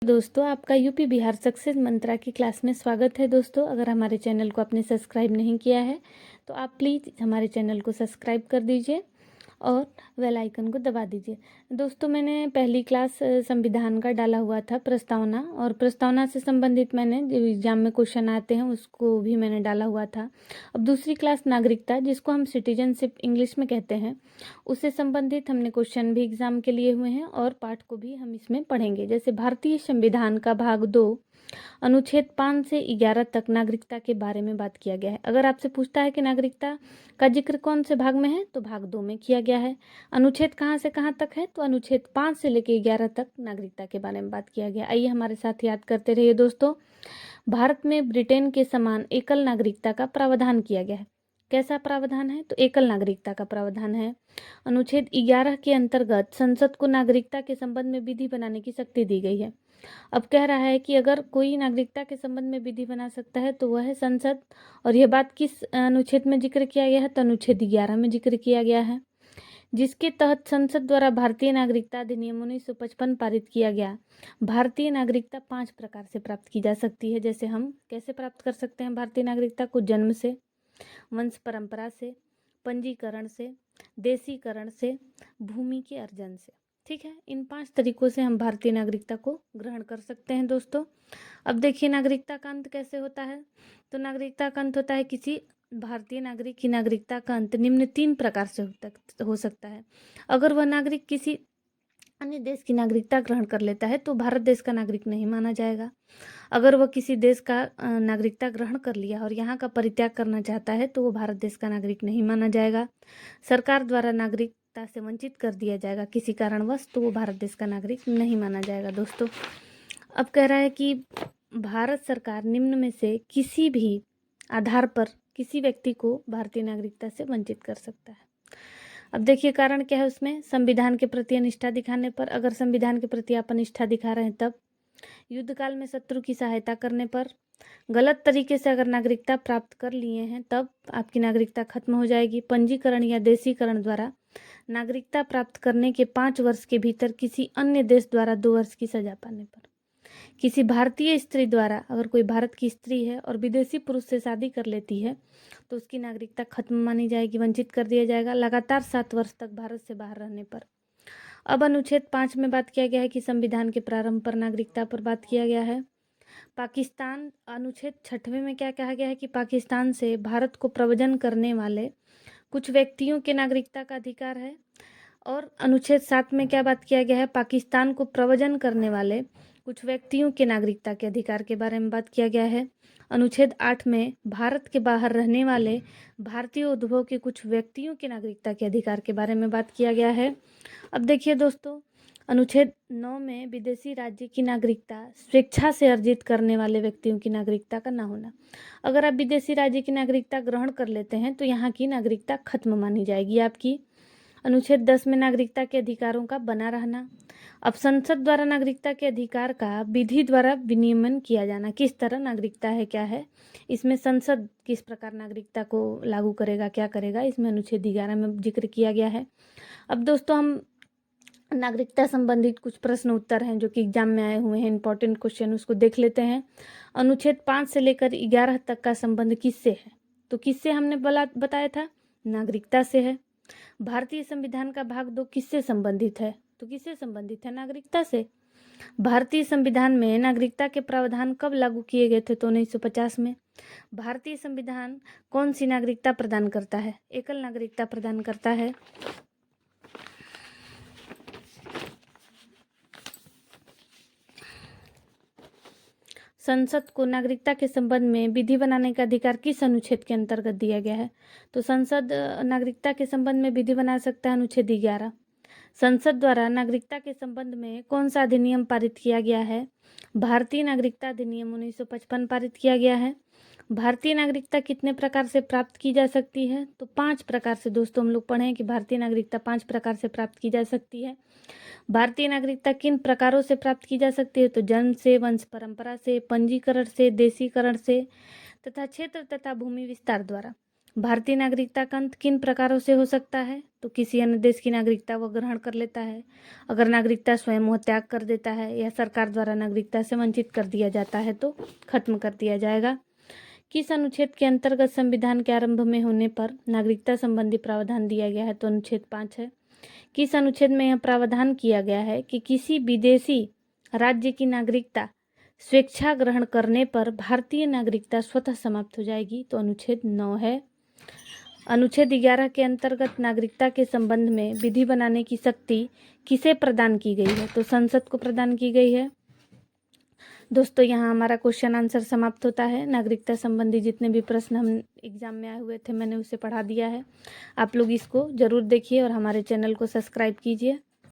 दोस्तों, आपका UP Bihar success मंत्रा की क्लास में स्वागत है। दोस्तों, अगर हमारे चैनल को आपने सब्सक्राइब नहीं किया है तो आप प्लीज़ हमारे चैनल को सब्सक्राइब कर दीजिए और बेल आइकन को दबा दीजिए। दोस्तों, मैंने पहली क्लास संविधान का डाला हुआ था प्रस्तावना, और प्रस्तावना से संबंधित मैंने जो एग्जाम में क्वेश्चन आते हैं उसको भी मैंने डाला हुआ था। अब दूसरी क्लास नागरिकता, जिसको हम सिटीजनशिप इंग्लिश में कहते हैं, उससे संबंधित हमने क्वेश्चन भी एग्जाम के लिए हुए हैं और पाठ को भी हम इसमें पढ़ेंगे। जैसे भारतीय संविधान का भाग 2 अनुच्छेद 5 से 11 तक नागरिकता के बारे में बात किया गया है। अगर आपसे पूछता है कि नागरिकता का जिक्र कौन से भाग में है, तो भाग 2 में किया गया है। अनुच्छेद कहाँ से कहाँ तक है, तो अनुच्छेद 5 से लेकर 11 तक नागरिकता के बारे में बात किया गया। आइए हमारे साथ याद करते रहिए दोस्तों। भारत में ब्रिटेन के समान एकल नागरिकता का प्रावधान किया गया है। कैसा प्रावधान है, तो एकल नागरिकता का प्रावधान है। अनुच्छेद 11 के अंतर्गत संसद को नागरिकता के संबंध में विधि बनाने की शक्ति दी गई है। अब कह रहा है कि अगर कोई नागरिकता के संबंध में विधि बना सकता है तो वह है संसद। और यह बात किस अनुच्छेद में जिक्र किया गया है, तो अनुच्छेद 11 में जिक्र किया गया है, जिसके तहत संसद द्वारा भारतीय नागरिकता अधिनियम 1955 पारित किया गया। भारतीय नागरिकता 5 प्रकार से प्राप्त की जा सकती है। जैसे हम कैसे प्राप्त कर सकते हैं भारतीय नागरिकता को? जन्म से, वंश परंपरा से, पंजीकरण से, देशीकरण से, भूमि के अर्जन से। ठीक है, इन 5 तरीकों से हम भारतीय नागरिकता को ग्रहण कर सकते हैं दोस्तों। अब देखिए नागरिकता का अंत कैसे होता है, तो नागरिकता का अंत होता है किसी भारतीय नागरिक की नागरिकता का अंत निम्न 3 प्रकार से हो सकता है। अगर वह नागरिक किसी अन्य देश की नागरिकता ग्रहण कर लेता है तो भारत देश का नागरिक नहीं माना जाएगा। अगर वह किसी देश का नागरिकता ग्रहण कर लिया और यहाँ का परित्याग करना चाहता है तो वो भारत देश का नागरिक नहीं माना जाएगा। सरकार द्वारा नागरिकता से वंचित कर दिया जाएगा किसी कारणवश, तो वो भारत देश का नागरिक नहीं माना जाएगा दोस्तों। अब कह रहा है कि भारत सरकार निम्न में से किसी भी आधार पर किसी व्यक्ति को भारतीय नागरिकता से वंचित कर सकता है। अब देखिए कारण क्या है उसमें, संविधान के प्रति अनिष्ठा दिखाने पर। अगर संविधान के प्रति आप अनिष्ठा दिखा रहे हैं तब, युद्ध काल में शत्रु की सहायता करने पर, गलत तरीके से अगर नागरिकता प्राप्त कर लिए हैं तब आपकी नागरिकता खत्म हो जाएगी, पंजीकरण या देशीकरण द्वारा नागरिकता प्राप्त करने के 5 वर्ष के भीतर किसी अन्य देश द्वारा 2 वर्ष की सजा पाने पर, किसी भारतीय स्त्री द्वारा, अगर कोई भारत की स्त्री है और विदेशी पुरुष से शादी कर लेती है तो उसकी नागरिकता खत्म मानी जाएगी, वंचित कर दिया जाएगा, लगातार 7 वर्ष तक भारत से बाहर रहने पर। अब अनुच्छेद 5 में बात किया गया है कि संविधान के प्रारंभ पर नागरिकता पर बात किया गया है। पाकिस्तान, अनुच्छेद 6वें में क्या कहा गया है कि पाकिस्तान से भारत को प्रव्रजन करने वाले कुछ व्यक्तियों के नागरिकता का अधिकार है। और अनुच्छेद 7 में क्या बात किया गया है, पाकिस्तान को प्रव्रजन करने वाले कुछ व्यक्तियों के नागरिकता के अधिकार के बारे में बात किया गया है। अनुच्छेद 8 में भारत के बाहर रहने वाले भारतीय उद्भव के कुछ व्यक्तियों के नागरिकता के अधिकार के बारे में बात किया गया है। अब देखिए दोस्तों, अनुच्छेद 9 में विदेशी राज्य की नागरिकता स्वेच्छा से अर्जित करने वाले व्यक्तियों की नागरिकता का ना होना। अगर आप विदेशी राज्य की नागरिकता ग्रहण कर लेते हैं तो यहाँ की नागरिकता खत्म मानी जाएगी आपकी। अनुच्छेद 10 में नागरिकता के अधिकारों का बना रहना। अब संसद द्वारा नागरिकता के अधिकार का विधि द्वारा विनियमन किया जाना, किस तरह नागरिकता है क्या है, इसमें संसद किस प्रकार नागरिकता को लागू करेगा क्या करेगा, इसमें अनुच्छेद 11 में जिक्र किया गया है। अब दोस्तों हम नागरिकता संबंधित कुछ प्रश्न उत्तर हैं जो कि एग्जाम में आए हुए हैं, इंपॉर्टेंट क्वेश्चन, उसको देख लेते हैं। अनुच्छेद 5 से लेकर 11 तक का संबंध किससे है, तो किससे हमने बताया था, नागरिकता से है। भारतीय संविधान का भाग 2 किससे संबंधित है, तो किससे संबंधित है, नागरिकता से। भारतीय संविधान में नागरिकता के प्रावधान कब लागू किए गए थे, तो 1950 में। भारतीय संविधान कौन सी नागरिकता प्रदान करता है, एकल नागरिकता प्रदान करता है। संसद को नागरिकता के संबंध में विधि बनाने का अधिकार किस अनुच्छेद के अंतर्गत दिया गया है, तो संसद नागरिकता के संबंध में विधि बना सकता है, अनुच्छेद 11। संसद द्वारा नागरिकता के संबंध में कौन सा अधिनियम पारित किया गया है, भारतीय नागरिकता अधिनियम 1955 पारित किया गया है। भारतीय नागरिकता कितने प्रकार से प्राप्त की जा सकती है, तो 5 प्रकार से दोस्तों हम लोग पढ़ें कि भारतीय नागरिकता 5 प्रकार से प्राप्त की जा सकती है। भारतीय नागरिकता किन प्रकारों से प्राप्त की जा सकती है, तो जन्म से, वंश परंपरा से, पंजीकरण से, देशीकरण से तथा क्षेत्र तथा भूमि विस्तार द्वारा। भारतीय नागरिकता का अंत किन प्रकारों से हो सकता है? तो किसी अन्य देश की नागरिकता वो ग्रहण कर लेता है, अगर नागरिकता स्वयं वो त्याग कर देता है, या सरकार द्वारा नागरिकता से वंचित कर दिया जाता है तो खत्म कर दिया जाएगा। किस अनुच्छेद के अंतर्गत संविधान के आरंभ में होने पर नागरिकता संबंधी प्रावधान दिया गया है? तो अनुच्छेद 5 है। किस अनुच्छेद में यह प्रावधान किया गया है कि किसी विदेशी राज्य की नागरिकता स्वेच्छा ग्रहण करने पर भारतीय नागरिकता स्वतः समाप्त हो जाएगी? तो अनुच्छेद 9 है। अनुच्छेद 11 के अंतर्गत नागरिकता के संबंध में विधि बनाने की शक्ति किसे प्रदान की गई है? तो संसद को प्रदान की गई है। दोस्तों, यहाँ हमारा क्वेश्चन आंसर समाप्त होता है। नागरिकता संबंधी जितने भी प्रश्न हम एग्जाम में आए हुए थे मैंने उसे पढ़ा दिया है। आप लोग इसको ज़रूर देखिए और हमारे चैनल को सब्सक्राइब कीजिए।